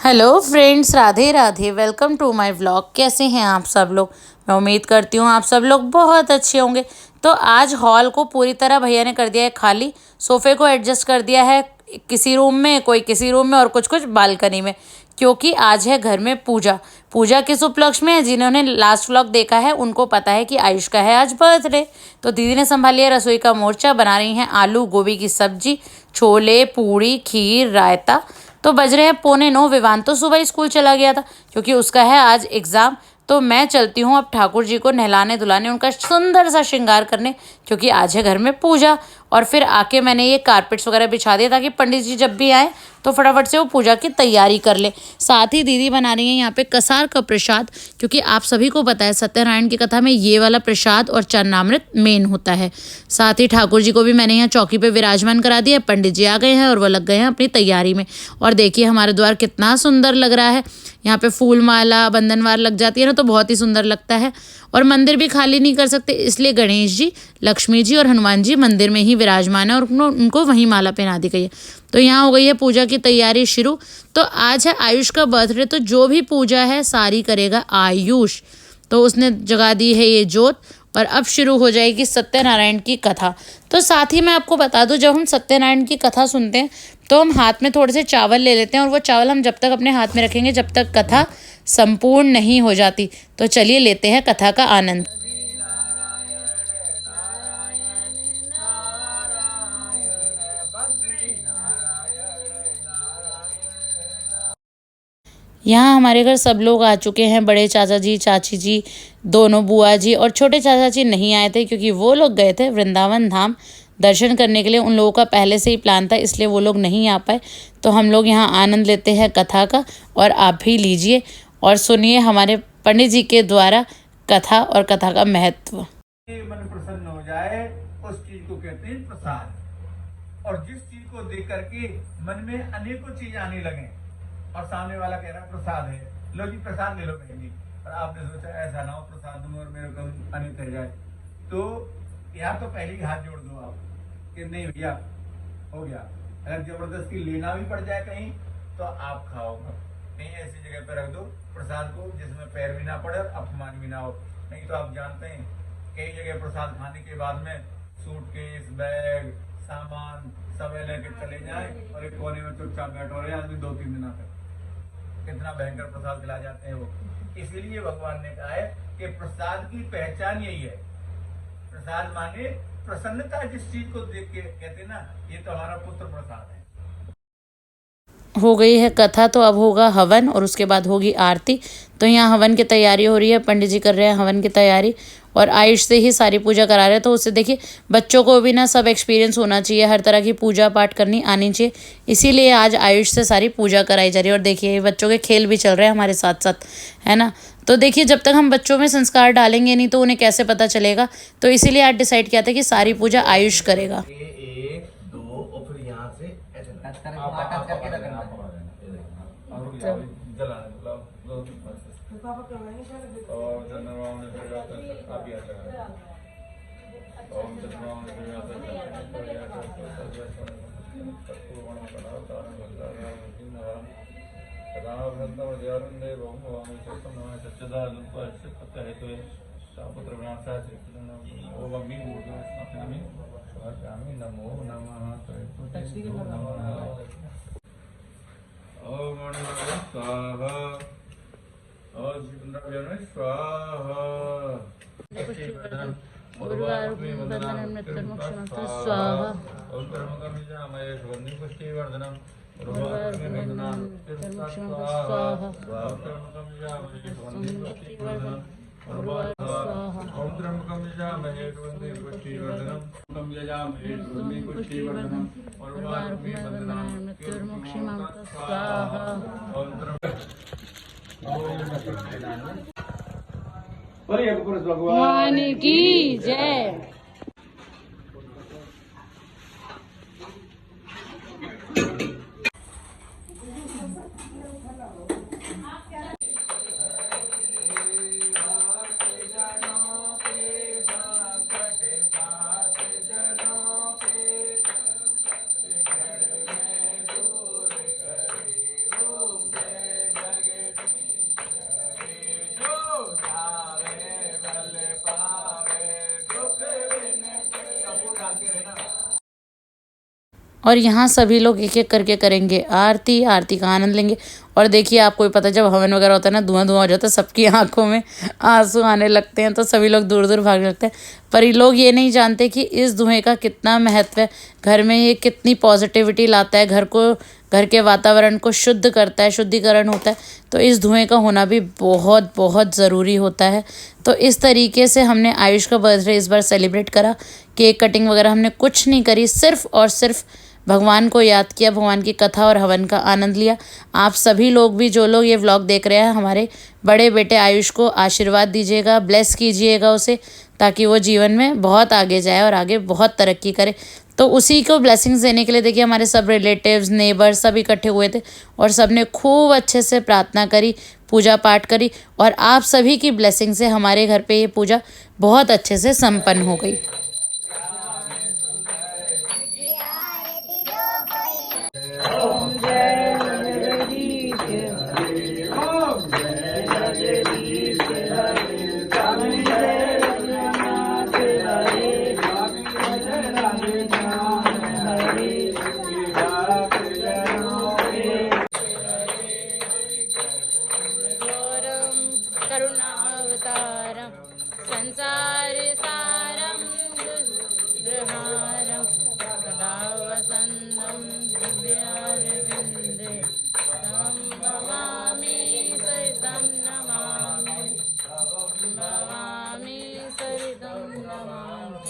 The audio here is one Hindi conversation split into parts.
Hello friends, Radhe Radhe. Welcome to my vlog. कैसे हैं आप सब लोग? मैं उम्मीद करती हूँ आप सब लोग बहुत अच्छे होंगे। तो आज हॉल को पूरी तरह भैया ने कर दिया है खाली। सोफ़े को एडजस्ट कर दिया है किसी रूम में, कोई किसी रूम में और कुछ कुछ बालकनी में, क्योंकि आज है घर में पूजा। पूजा किस उपलक्ष्य में है? जिन्होंने लास्ट व्लॉग देखा है उनको पता है कि आयुष का है आज बर्थडे। तो दीदी ने संभाली है रसोई का मोर्चा। बना रही हैं आलू गोभी की सब्जी, छोले, पूड़ी, खीर, रायता। तो बज रहे हैं 8:45। विवान तो सुबह ही स्कूल चला गया था क्योंकि उसका है आज एग्ज़ाम। तो मैं चलती हूँ अब ठाकुर जी को नहलाने धुलाने, उनका सुंदर सा श्रृंगार करने, क्योंकि आज है घर में पूजा। और फिर आके मैंने ये कारपेट्स वगैरह बिछा दिया ताकि पंडित जी जब भी आए तो फटाफट से वो पूजा की तैयारी कर ले। साथ ही दीदी बना रही हैं यहाँ पे कसार का प्रसाद, क्योंकि आप सभी को पता है सत्यनारायण की कथा में ये वाला प्रसाद और चरणामृत मेन होता है। साथ ही ठाकुर जी को भी मैंने यहाँ चौकी पे विराजमान करा दिया। पंडित जी आ गए हैं और वो लग गए हैं अपनी तैयारी में। और देखिए हमारा द्वार कितना सुंदर लग रहा है। यहाँ पे फूल माला बंधनवार लग जाती है ना, तो बहुत ही सुंदर लगता है। और मंदिर भी खाली नहीं कर सकते, इसलिए गणेश जी, लक्ष्मी जी और हनुमान जी मंदिर में ही विराजमान है और उनको वहीं माला पहना दी गई है। तो यहाँ हो गई है पूजा की तैयारी शुरू। तो आज है आयुष का बर्थडे, तो जो भी पूजा है सारी करेगा आयुष। तो उसने जगा दी है ये जोत और अब शुरू हो जाएगी सत्यनारायण की कथा। तो साथ ही मैं आपको बता दूं, जब हम सत्यनारायण की कथा सुनते हैं तो हम हाथ में थोड़े से चावल ले लेते हैं, और वो चावल हम जब तक अपने हाथ में रखेंगे जब तक कथा संपूर्ण नहीं हो जाती। तो चलिए लेते हैं कथा का आनंद। यहाँ हमारे घर सब लोग आ चुके हैं। बड़े चाचा जी, चाची जी, दोनों बुआ जी, और छोटे चाचा जी नहीं आए थे क्योंकि वो लोग गए थे वृंदावन धाम दर्शन करने के लिए। उन लोगों का पहले से ही प्लान था, इसलिए वो लोग नहीं आ पाए। तो हम लोग यहाँ आनंद लेते हैं कथा का, और आप भी लीजिए और सुनिए हमारे पंडित जी के द्वारा कथा और कथा का महत्व। मन प्रसन्न हो जाए उस चीज को कहते हैं प्रसाद। और जिस चीज को देख करके मन में अनेकों चीज आने लगे और सामने वाला कह रहा है प्रसाद है, लो जी प्रसाद ले लो बहन जी, और आपने सोचा ऐसा ना हो प्रसाद दूं और मेरे को अनित रह जाए, तो या तो पहले ही हाथ जोड़ दो आप कि नहीं भैया हो गया। अगर जबरदस्ती लेना भी पड़ जाए कहीं तो आप खाओगे, नहीं ऐसी जगह पे रख दो प्रसाद को जिसमें पैर भी ना पड़े और अपमान भी ना हो। नहीं तो आप जानते हैं कई जगह प्रसाद खाने के बाद में सूटकेस, बैग, सामान सब लेके चले जाए और एक कोने में चुपचाप बैठो रहे आदमी 2-3 दिन तक। कितना भयंकर प्रसाद खिला जाते हैं वो। इसीलिए भगवान ने कहा है कि प्रसाद की पहचान यही है। प्रसाद माने प्रसन्नता, जिस चीज को देख के कहते ना ये तो हमारा पुत्र प्रसाद है। हो गई है कथा, तो अब होगा हवन और उसके बाद होगी आरती। तो यहाँ हवन की तैयारी हो रही है, पंडित जी कर रहे हैं हवन की तैयारी, और आयुष से ही सारी पूजा करा रहे हैं। तो उससे देखिए बच्चों को भी ना सब एक्सपीरियंस होना चाहिए, हर तरह की पूजा पाठ करनी आनी चाहिए। इसीलिए आज आयुष से सारी पूजा कराई जा रही है। और देखिए ये बच्चों के खेल भी चल रहे हैं हमारे साथ साथ, है ना। तो देखिए जब तक हम बच्चों में संस्कार डालेंगे नहीं तो उन्हें कैसे पता चलेगा। तो इसीलिए आज डिसाइड किया था कि सारी पूजा आयुष करेगा। भगवान की जय। और यहाँ सभी लोग एक एक करके करेंगे आरती, आरती का आनंद लेंगे। और देखिए आपको भी पता है, जब हवन वगैरह होता है ना, धुआं धुआं हो जाता है, सबकी आंखों में आंसू आने लगते हैं, तो सभी लोग दूर दूर भागने लगते हैं। पर ये लोग ये नहीं जानते कि इस धुएं का कितना महत्व है, घर में ये कितनी पॉजिटिविटी लाता है, घर के वातावरण को शुद्ध करता है, शुद्धिकरण होता है। तो इस धुएं का होना भी बहुत बहुत ज़रूरी होता है। तो इस तरीके से हमने आयुष का बर्थडे इस बार सेलिब्रेट करा। केक कटिंग वगैरह हमने कुछ नहीं करी, सिर्फ और सिर्फ भगवान को याद किया, भगवान की कथा और हवन का आनंद लिया। आप सभी लोग भी, जो लोग ये व्लॉग देख रहे हैं, हमारे बड़े बेटे आयुष को आशीर्वाद दीजिएगा, ब्लेस कीजिएगा उसे, ताकि वो जीवन में बहुत आगे जाए और आगे बहुत तरक्की करे। तो उसी को ब्लेसिंग्स देने के लिए देखिए हमारे सब रिलेटिव्स, नेबर्स सब इकट्ठे हुए थे और सब ने खूब अच्छे से प्रार्थना करी, पूजा पाठ करी। और आप सभी की ब्लेसिंग से हमारे घर पे ये पूजा बहुत अच्छे से संपन्न हो गई। करुणावतारम संसार सारम दुष्ग्रहारम सदा वसंतम हृदयारविंदे तं नमामि सरितं नमामि सरितं नमामि।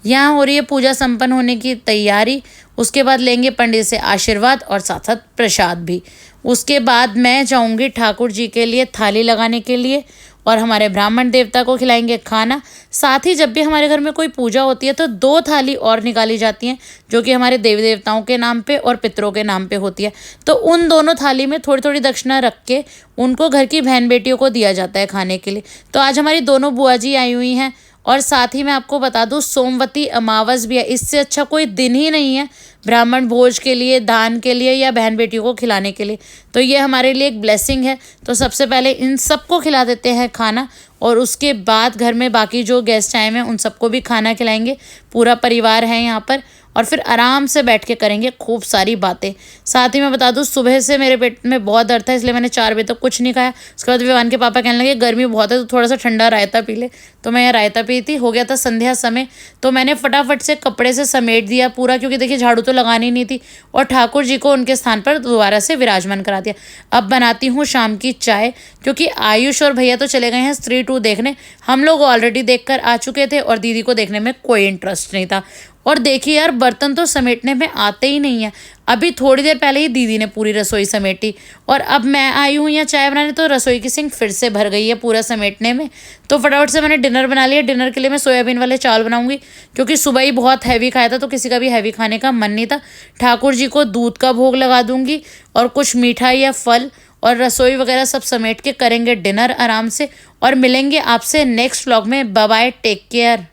यहाँ हो रही है पूजा संपन्न होने की तैयारी। उसके बाद लेंगे पंडित से आशीर्वाद और साथ साथ प्रसाद भी। उसके बाद मैं जाऊँगी ठाकुर जी के लिए थाली लगाने के लिए और हमारे ब्राह्मण देवता को खिलाएंगे खाना। साथ ही जब भी हमारे घर में कोई पूजा होती है तो 2 थाली और निकाली जाती हैं, जो कि हमारे देवी देवताओं के नाम पे और पितरों के नाम पे होती है। तो उन दोनों थाली में थोड़ी थोड़ी दक्षिणा रख के उनको घर की बहन बेटियों को दिया जाता है खाने के लिए। तो आज हमारी दोनों बुआ जी आई हुई हैं और साथ ही मैं आपको बता दूं सोमवती अमावस भी है। इससे अच्छा कोई दिन ही नहीं है ब्राह्मण भोज के लिए, दान के लिए या बहन बेटियों को खिलाने के लिए। तो ये हमारे लिए एक ब्लेसिंग है। तो सबसे पहले इन सबको खिला देते हैं खाना और उसके बाद घर में बाकी जो गेस्ट आए हैं उन सबको भी खाना खिलाएंगे। पूरा परिवार है यहाँ पर और फिर आराम से बैठ के करेंगे खूब सारी बातें। साथ ही मैं बता दूं सुबह से मेरे पेट में बहुत दर्द था, इसलिए मैंने 4 बजे तक कुछ नहीं खाया। उसके बाद विवान के पापा कहने लगे गर्मी बहुत है तो थोड़ा सा ठंडा रायता पी ले। तो मैं यहाँ रायता पी थी। हो गया था संध्या समय, तो मैंने फटाफट से कपड़े से समेट दिया पूरा, क्योंकि देखिए झाड़ू तो लगानी नहीं थी, और ठाकुर जी को उनके स्थान पर दोबारा से विराजमान करा दिया। अब बनाती हूँ शाम की चाय, क्योंकि आयुष और भैया तो चले गए हैं स्त्री 2 देखने। हम लोग ऑलरेडी देखकर आ चुके थे और दीदी को देखने में कोई इंटरेस्ट नहीं था। और देखिए यार बर्तन तो समेटने में आते ही नहीं है। अभी थोड़ी देर पहले ही दीदी ने पूरी रसोई समेटी और अब मैं आई हूँ यहाँ चाय बनाने, तो रसोई की सिंक फिर से भर गई है पूरा समेटने में। तो फटाफट से मैंने डिनर बना लिया। डिनर के लिए मैं सोयाबीन वाले चावल बनाऊंगी, क्योंकि सुबह ही बहुत हैवी खाया था तो किसी का भी हैवी खाने का मन नहीं था। ठाकुर जी को दूध का भोग लगा दूंगी और कुछ मिठाई या फल और रसोई वगैरह सब समेट के करेंगे डिनर आराम से। और मिलेंगे आपसे नेक्स्ट व्लॉग में। Bye bye, take care.